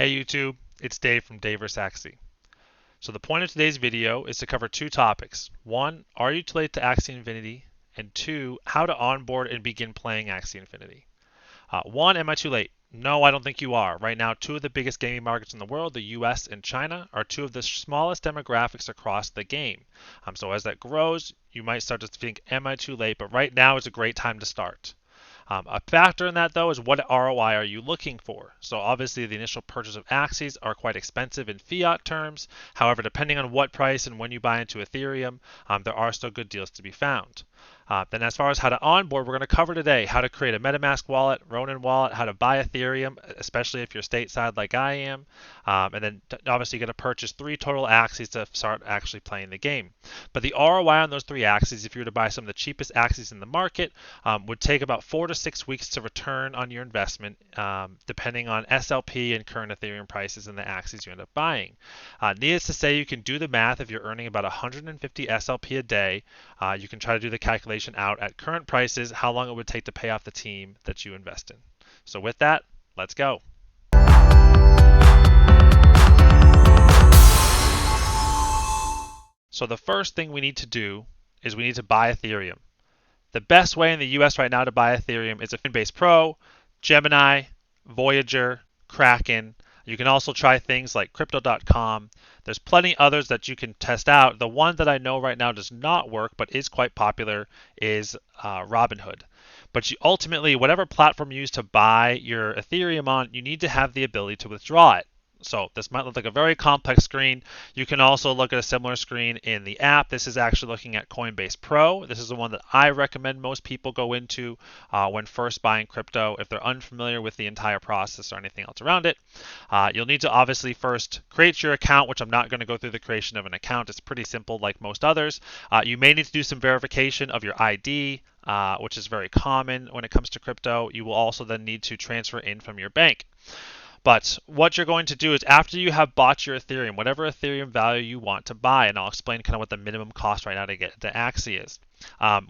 Hey YouTube, it's Dave from Dave vs. Axie. So the point of today's video is to cover two topics. One, are you too late to Axie Infinity? And two, how to onboard and begin playing Axie Infinity. One, am I too late? No, I don't think you are. Right now, two of the biggest gaming markets in the world, the US and China, are two of the smallest demographics across the game. So as that grows, you might start to think, am I too late? But right now is a great time to start. A factor in that, though, is what ROI are you looking for? So obviously, the initial purchase of Axies are quite expensive in fiat terms. However, depending on what price and when you buy into Ethereum, there are still good deals to be found. Then as far as how to onboard, we're going to cover today how to create a Metamask wallet, Ronin wallet, how to buy Ethereum, especially if you're stateside like I am, and then obviously you're going to purchase 3 total Axies to start actually playing the game. But the ROI on those 3 Axies, if you were to buy some of the cheapest Axies in the market, would take about 4 to 6 weeks to return on your investment, depending on SLP and current Ethereum prices and the Axies you end up buying. Needless to say, you can do the math. If you're earning about 150 SLP a day, you can try to do the calculation out at current prices, how long it would take to pay off the team that you invest in. So with that, let's go. So the first thing we need to do is we need to buy Ethereum. The best way in the US right now to buy Ethereum is a Coinbase Pro, Gemini, Voyager, Kraken. You can also try things like crypto.com. There's plenty others that you can test out. The one that I know right now does not work but is quite popular is ROBINHOOD. But ultimately, whatever platform you use to buy your Ethereum on, you need to have the ability to withdraw it. So this might look like a very complex screen. You can also look at a similar screen in the app. This is actually looking at Coinbase Pro. This is the one that I recommend most people go into when first buying crypto if they're unfamiliar with the entire process or anything else around it. You'll need to obviously first create your account, which I'm not going to go through the creation of an account. It's pretty simple like most others. You may need to do some verification of your ID, which is very common when it comes to crypto. You will also then need to transfer in from your bank. But what you're going to do is after you have bought your Ethereum, whatever Ethereum value you want to buy, and I'll explain kind of what the minimum cost right now to get the Axie is.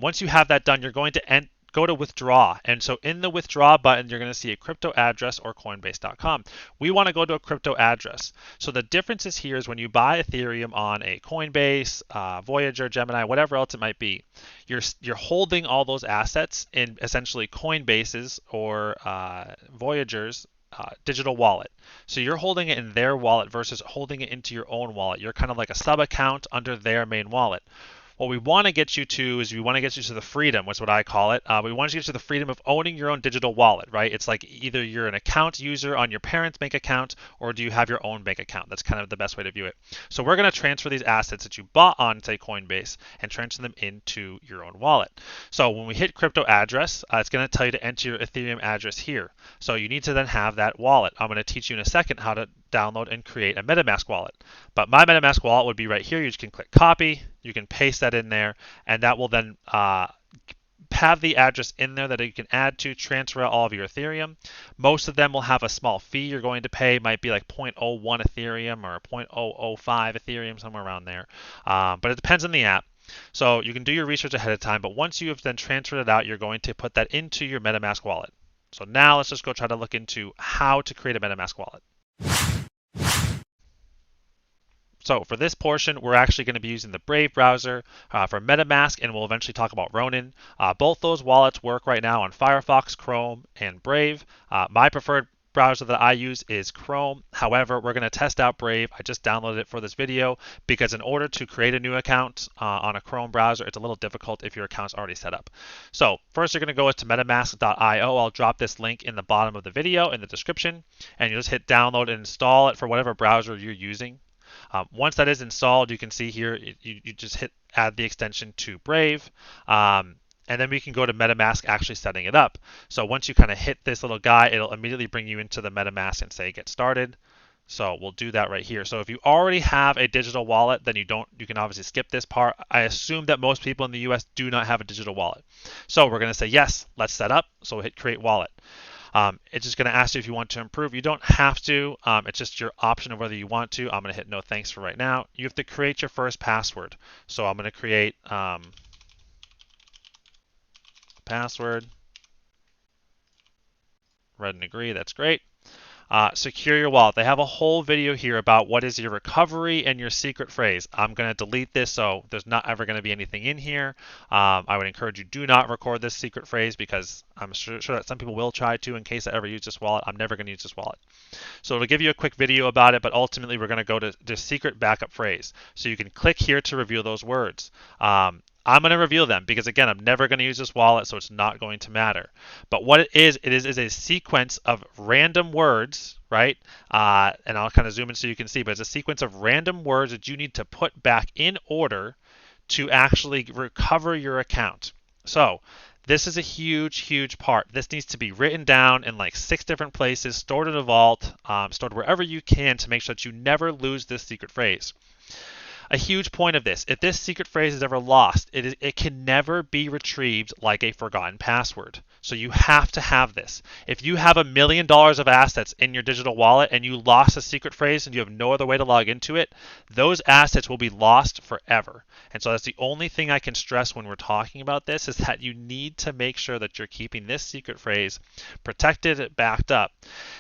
Once you have that done, you're going to go to withdraw. And so in the withdraw button, you're going to see a crypto address or coinbase.com. We want to go to a crypto address. So the differences here is when you buy Ethereum on a Coinbase, Voyager, Gemini, whatever else it might be, you're holding all those assets in essentially Coinbase's or Voyager's digital wallet. So you're holding it in their wallet versus holding it into your own wallet. You're kind of like a sub account under their main wallet. What we want to get you to is we want to get you to the freedom, which is what I call it. We want to get you to the freedom of owning your own digital wallet, right? It's like either you're an account user on your parents' bank account or do you have your own bank account? That's kind of the best way to view it. So we're going to transfer these assets that you bought on, say, Coinbase and transfer them into your own wallet. So when we hit crypto address, it's going to tell you to enter your Ethereum address here. So you need to then have that wallet. I'm going to teach you in a second how to download and create a Metamask wallet. But my Metamask wallet would be right here. You just can click copy. You can paste that in there, and that will then have the address in there that you can add to transfer all of your Ethereum. Most of them will have a small fee you're going to pay. It might be like 0.01 Ethereum or 0.005 Ethereum, somewhere around there. But it depends on the app. So you can do your research ahead of time, but once you have then transferred it out, you're going to put that into your Metamask wallet. So now let's just go try to look into how to create a Metamask wallet. So for this portion, we're actually going to be using the Brave browser for MetaMask, and we'll eventually talk about Ronin. Both those wallets work right now on Firefox, Chrome, and Brave. My preferred browser that I use is Chrome. However, we're going to test out Brave. I just downloaded it for this video because in order to create a new account on a Chrome browser, it's a little difficult if your account's already set up. So first you're going to go to metamask.io. I'll drop this link in the bottom of the video in the description, and you just hit download and install it for whatever browser you're using. Once that is installed, you can see here, you just hit add the extension to Brave. And then we can go to MetaMask actually setting it up. So once you kind of hit this little guy, it'll immediately bring you into the MetaMask and say get started. So we'll do that right here. So if you already have a digital wallet, then you can obviously skip this part. I assume that most people in the US do not have a digital wallet. So we're going to say yes, let's set up. So we'll hit create wallet. It's just going to ask you if you want to improve. You don't have to. It's just your option of whether you want to. I'm going to hit no thanks for right now. You have to create your first password. So I'm going to create password. Read and agree. That's great. Secure your wallet. They have a whole video here about what is your recovery and your secret phrase. I'm going to delete this, so there's not ever going to be anything in here. I would encourage you, do not record this secret phrase, because I'm sure that some people will try to in case I ever use this wallet. I'm never going to use this wallet. So it'll give you a quick video about it, but ultimately we're going to go to the secret backup phrase. So you can click here to reveal those words. I'm going to reveal them because, again, I'm never going to use this wallet, so it's not going to matter. But what it is a sequence of random words, right? And I'll kind of zoom in so you can see, but it's a sequence of random words that you need to put back in order to actually recover your account. So this is a huge, huge part. This needs to be written down in like 6 different places, stored in a vault, stored wherever you can to make sure that you never lose this secret phrase. A huge point of this, if this secret phrase is ever lost, it can never be retrieved like a forgotten password. So you have to have this. If you have $1 million of assets in your digital wallet and you lost a secret phrase and you have no other way to log into it, those assets will be lost forever. And so that's the only thing I can stress when we're talking about this, is that you need to make sure that you're keeping this secret phrase protected, backed up.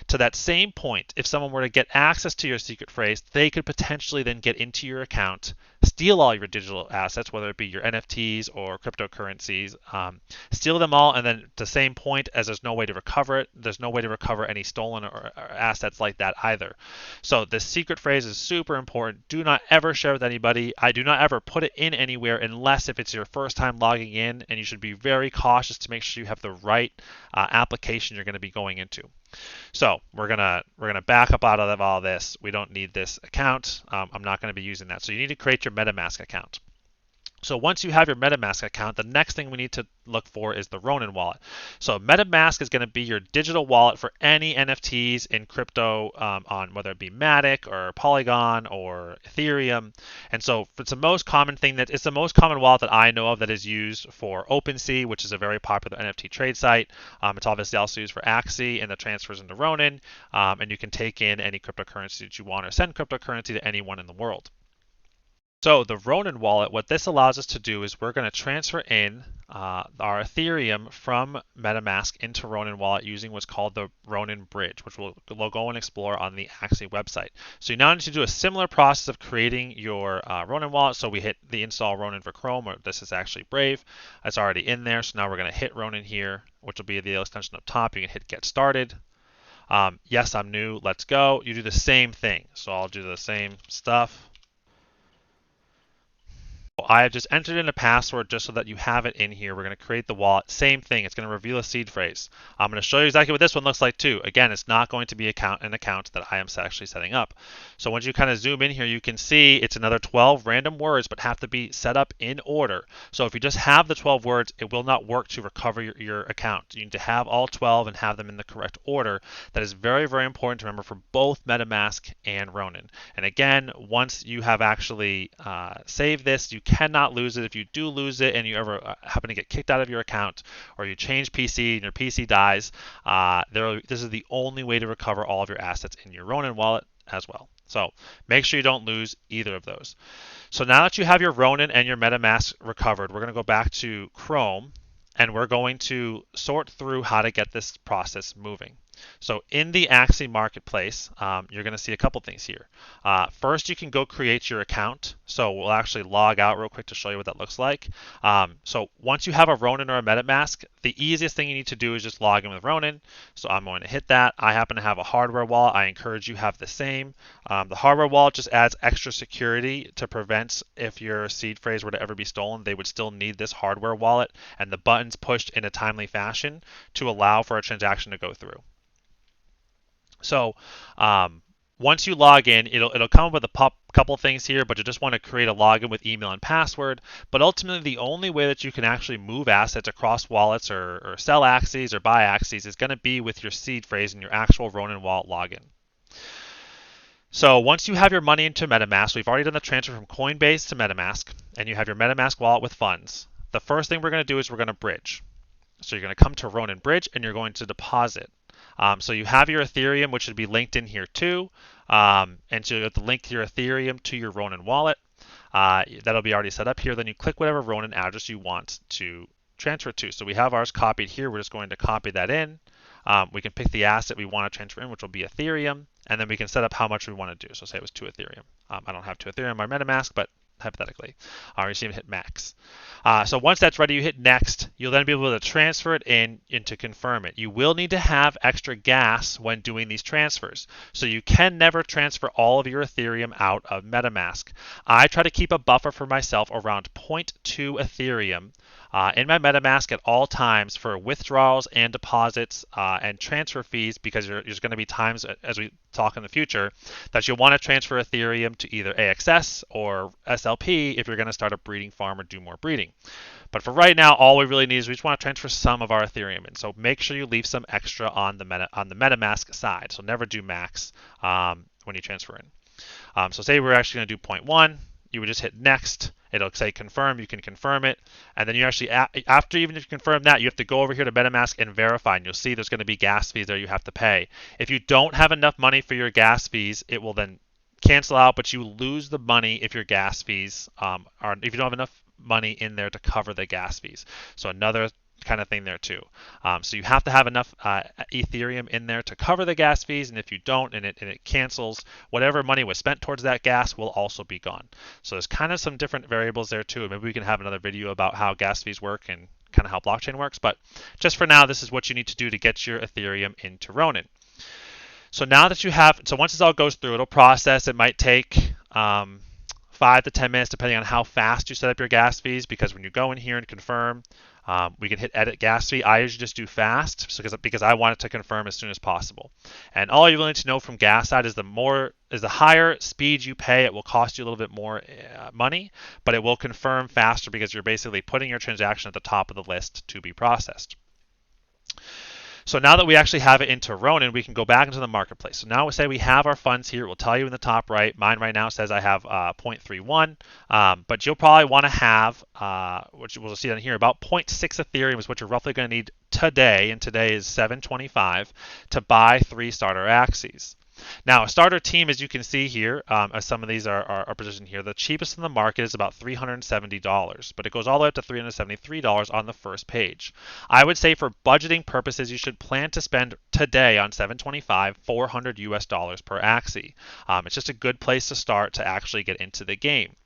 To that same point, if someone were to get access to your secret phrase, they could potentially then get into your account, steal all your digital assets, whether it be your NFTs or cryptocurrencies, steal them all, and then at the same point, as there's no way to recover it, there's no way to recover any stolen or assets like that either. So the secret phrase is super important. Do not ever share with anybody. I do not ever put it in anywhere unless if it's your first time logging in, and you should be very cautious to make sure you have the right application you're going to be going into. So we're gonna back up out of all this. We don't need this account. I'm not going to be using that. So you need to create your Metamask account. So once you have your Metamask account, the next thing we need to look for is the Ronin wallet. So Metamask is going to be your digital wallet for any NFTs in crypto, on whether it be Matic or Polygon or Ethereum. And so it's the most common wallet that I know of that is used for OpenSea, which is a very popular NFT trade site. It's obviously also used for Axie and the transfers into Ronin. And you can take in any cryptocurrency that you want or send cryptocurrency to anyone in the world. So the Ronin wallet, what this allows us to do is we're going to transfer in our Ethereum from MetaMask into Ronin wallet using what's called the Ronin bridge, which we'll go and explore on the Axie website. So you now need to do a similar process of creating your Ronin wallet. So we hit the install Ronin for Chrome, or this is actually Brave. It's already in there. So now we're going to hit Ronin here, which will be the extension up top. You can hit get started. Yes, I'm new. Let's go. You do the same thing. So I'll do the same stuff. I have just entered in a password just so that you have it in here. We're going to create the wallet. Same thing. It's going to reveal a seed phrase. I'm going to show you exactly what this one looks like too. Again, it's not going to be an account that I am actually setting up. So once you kind of zoom in here, you can see it's another 12 random words, but have to be set up in order. So if you just have the 12 words, it will not work to recover your account. You need to have all 12 and have them in the correct order. That is very, very important to remember for both MetaMask and Ronin. And again, once you have actually saved this, you cannot lose it. If you do lose it and you ever happen to get kicked out of your account, or you change PC and your PC dies, this is the only way to recover all of your assets in your Ronin wallet as well. So make sure you don't lose either of those. So now that you have your Ronin and your MetaMask recovered, we're going to go back to Chrome and we're going to sort through how to get this process moving. So in the Axie marketplace, you're going to see a couple things here. First, you can go create your account. So we'll actually log out real quick to show you what that looks like. So once you have a Ronin or a MetaMask, the easiest thing you need to do is just log in with Ronin. So I'm going to hit that. I happen to have a hardware wallet. I encourage you have the same. The hardware wallet just adds extra security to prevent if your seed phrase were to ever be stolen, they would still need this hardware wallet and the buttons pushed in a timely fashion to allow for a transaction to go through. So once you log in, it'll come up with a couple things here, but you just want to create a login with email and password. But ultimately, the only way that you can actually move assets across wallets or sell Axies or buy Axies is going to be with your seed phrase and your actual Ronin wallet login. So once you have your money into MetaMask, we've already done the transfer from Coinbase to MetaMask, and you have your MetaMask wallet with funds. The first thing we're going to do is we're going to bridge. So you're going to come to Ronin Bridge and you're going to deposit. So you have your Ethereum, which should be linked in here too. And so you have to link your Ethereum to your Ronin wallet. That'll be already set up here. Then you click whatever Ronin address you want to transfer to. So we have ours copied here. We're just going to copy that in. We can pick the asset we want to transfer in, which will be Ethereum, and then we can set up how much we want to do. So say it was 2 Ethereum. I don't have 2 Ethereum in my Metamask, but hypothetically, you see it hit max. So once that's ready, you hit next. You'll then be able to transfer it in and to confirm it. You will need to have extra gas when doing these transfers. So you can never transfer all of your Ethereum out of MetaMask. I try to keep a buffer for myself around 0.2 Ethereum in my MetaMask at all times for withdrawals and deposits and transfer fees, because there's going to be times, as we talk in the future, that you'll want to transfer Ethereum to either AXS or SLP if you're going to start a breeding farm or do more breeding. But for right now, all we really need is we just want to transfer some of our Ethereum in. So make sure you leave some extra on the MetaMask side. So never do max when you transfer in. So say we're actually going to do 0.1. You would just hit next. It'll say confirm. You can confirm it. And then you actually, after even if you confirm that, you have to go over here to MetaMask and verify. And you'll see there's going to be gas fees there you have to pay. If you don't have enough money for your gas fees, it will then cancel out, but you lose the money if your gas fees if you don't have enough money in there to cover the gas fees. So another kind of thing there too. So you have to have enough Ethereum in there to cover the gas fees, and if you don't and it cancels, whatever money was spent towards that gas will also be gone. So there's kind of some different variables there too. Maybe we can have another video about how gas fees work and kind of how blockchain works, but just for now, this is what you need to do to get your Ethereum into Ronin. So now that you have, so once this all goes through, it'll process. It might take 5 to 10 minutes depending on how fast you set up your gas fees, because when you go in here and confirm, we can hit edit gas fee. I usually just do fast because I want it to confirm as soon as possible. And all you really need to know from gas side is the higher speed you pay, it will cost you a little bit more money, but it will confirm faster because you're basically putting your transaction at the top of the list to be processed. So now that we actually have it into Ronin, we can go back into the marketplace. So now we say we have our funds here. It will tell you in the top right. Mine right now says I have 0.31, but you'll probably want to have, which we'll see on here, about 0.6 Ethereum is what you're roughly going to need today, and today is 725, to buy 3 starter Axies. Now, a starter team, as you can see here, as some of these are positioned here, the cheapest in the market is about $370, but it goes all the way up to $373 on the first page. I would say for budgeting purposes, you should plan to spend today on 725 $400 US per Axie. It's just a good place to start to actually get into the game.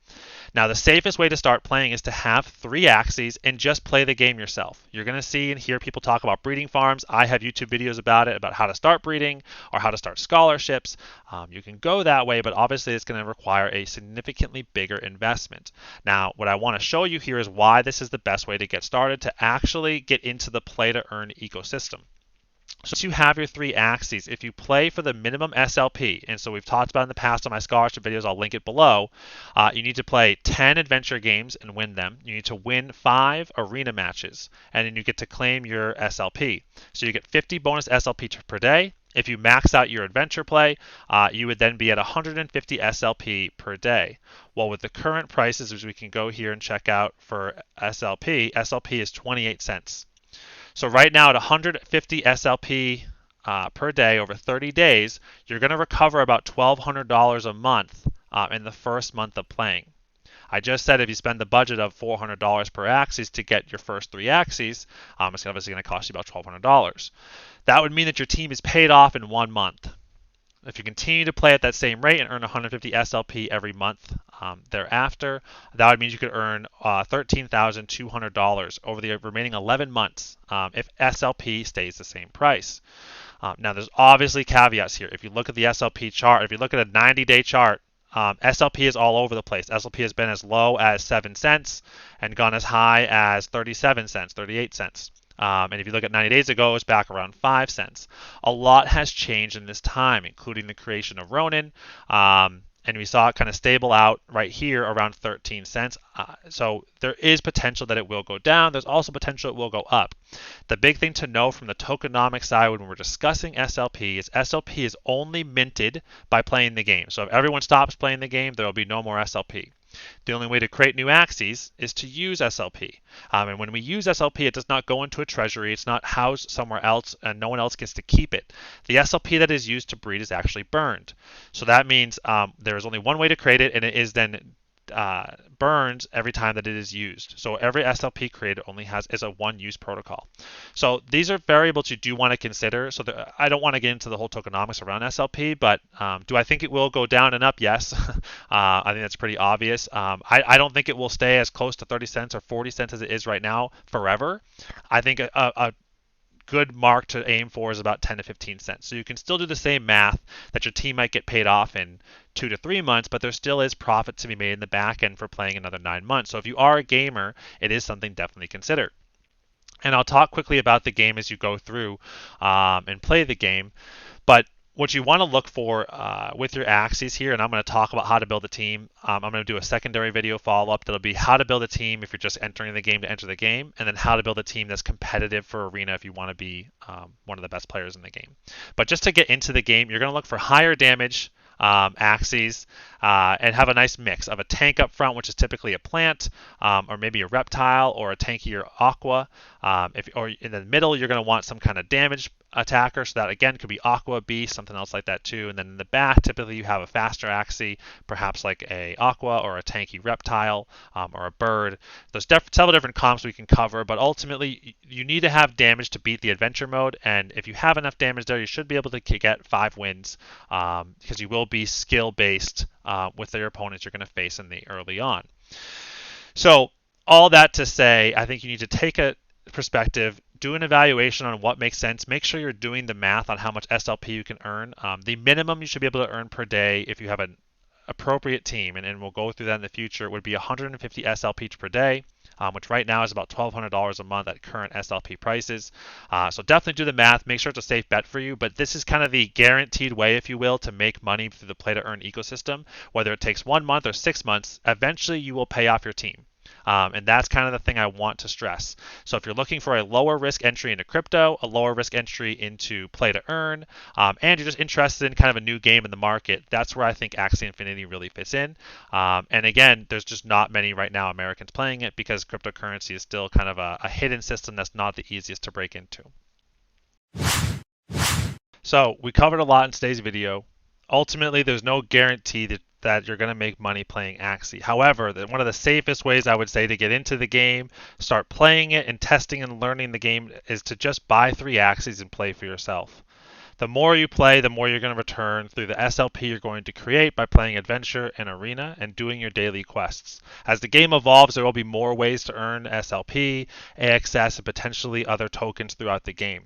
Now, the safest way to start playing is to have 3 Axies and just play the game yourself. You're going to see and hear people talk about breeding farms. I have YouTube videos about it, about how to start breeding or how to start scholarships. You can go that way, but obviously it's going to require a significantly bigger investment. Now, what I want to show you here is why this is the best way to get started to actually get into the play to earn ecosystem. So once you have your 3 Axies, if you play for the minimum SLP, and so we've talked about in the past on my scholarship videos, I'll link it below, you need to play 10 adventure games and win them. You need to win 5 arena matches, and then you get to claim your SLP. So you get 50 bonus SLP per day. If you max out your adventure play, you would then be at 150 SLP per day. Well, with the current prices, as we can go here and check out for SLP is 28 cents. So right now at 150 SLP per day over 30 days, you're going to recover about $1,200 a month in the first month of playing. I just said if you spend the budget of $400 per Axies to get your first 3 Axies, it's obviously going to cost you about $1,200. That would mean that your team is paid off in 1 month. If you continue to play at that same rate and earn 150 SLP every month thereafter, that would mean you could earn $13,200 over the remaining 11 months if SLP stays the same price. Now, there's obviously caveats here. If you look at the SLP chart, if you look at a 90-day chart, SLP is all over the place. SLP has been as low as 7 cents and gone as high as 37 cents, 38 cents. And if you look at 90 days ago, it was back around 5 cents. A lot has changed in this time, including the creation of Ronin. And we saw it kind of stable out right here around 13 cents. So there is potential that it will go down. There's also potential it will go up. The big thing to know from the tokenomics side when we're discussing SLP is only minted by playing the game. So if everyone stops playing the game, there will be no more SLP. The only way to create new Axies is to use SLP. And when we use SLP, it does not go into a treasury. It's not housed somewhere else, and no one else gets to keep it. The SLP that is used to breed is actually burned. So that means there is only one way to create it, and it is then burns every time that it is used. So every SLP created only is a one-use protocol. So these are variables you do want to consider. So I don't want to get into the whole tokenomics around SLP, but do I think it will go down and up? Yes. I think that's pretty obvious. I don't think it will stay as close to 30 cents or 40 cents as it is right now forever. I think a good mark to aim for is about 10 to 15 cents. So you can still do the same math that your team might get paid off in 2 to 3 months, but there still is profit to be made in the back end for playing another 9 months. So if you are a gamer, it is something definitely consider. And I'll talk quickly about the game as you go through and play the game. But what you want to look for with your Axies here, and I'm going to talk about how to build a team. I'm going to do a secondary video follow-up that'll be how to build a team if you're just entering the game to enter the game, and then how to build a team that's competitive for Arena if you want to be one of the best players in the game. But just to get into the game, you're going to look for higher damage Axies and have a nice mix of a tank up front, which is typically a plant, or maybe a reptile or a tankier aqua. Or in the middle, you're going to want some kind of damage attacker, so that again could be aqua, beast, something else like that too. And then in the back, typically you have a faster Axie, perhaps like a aqua or a tanky reptile or a bird. There's several different comps we can cover, but ultimately you need to have damage to beat the adventure mode. And if you have enough damage there, you should be able to get 5 wins because you will be skill based with your opponents you're going to face in the early on. So all that to say, I think you need to take a perspective, do an evaluation on what makes sense. Make sure you're doing the math on how much SLP you can earn. The minimum you should be able to earn per day if you have an appropriate team, and we'll go through that in the future, would be 150 SLP per day, which right now is about $1,200 a month at current SLP prices. So definitely do the math. Make sure it's a safe bet for you, but this is kind of the guaranteed way, if you will, to make money through the play to earn ecosystem. Whether it takes 1 month or 6 months, eventually you will pay off your team. And that's kind of the thing I want to stress. So if you're looking for a lower risk entry into crypto, a lower risk entry into play to earn, and you're just interested in kind of a new game in the market, that's where I think Axie Infinity really fits in. And again, there's just not many right now Americans playing it because cryptocurrency is still kind of a hidden system that's not the easiest to break into. So we covered a lot in today's video. Ultimately, there's no guarantee that you're going to make money playing Axie. However, one of the safest ways I would say to get into the game, start playing it and testing and learning the game, is to just buy 3 Axies and play for yourself. The more you play, the more you're going to return through the SLP you're going to create by playing Adventure and Arena and doing your daily quests. As the game evolves, there will be more ways to earn SLP, AXS, and potentially other tokens throughout the game.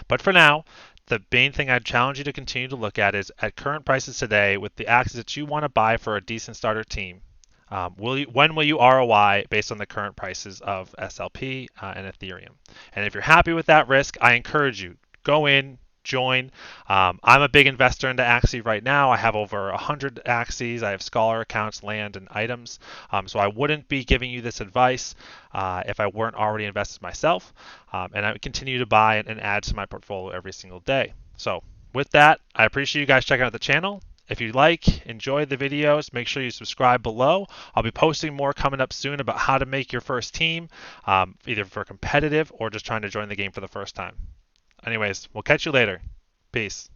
But for now, the main thing I'd challenge you to continue to look at is at current prices today with the Axies that you want to buy for a decent starter team. When will you ROI based on the current prices of SLP and Ethereum? And if you're happy with that risk, I encourage you, go in, join. I'm a big investor into Axie right now. I have over 100 Axies. I have scholar accounts, land, and items. So I wouldn't be giving you this advice if I weren't already invested myself. And I would continue to buy and add to my portfolio every single day. So with that, I appreciate you guys checking out the channel. If you enjoy the videos, make sure you subscribe below. I'll be posting more coming up soon about how to make your first team, either for competitive or just trying to join the game for the first time. Anyways, we'll catch you later. Peace.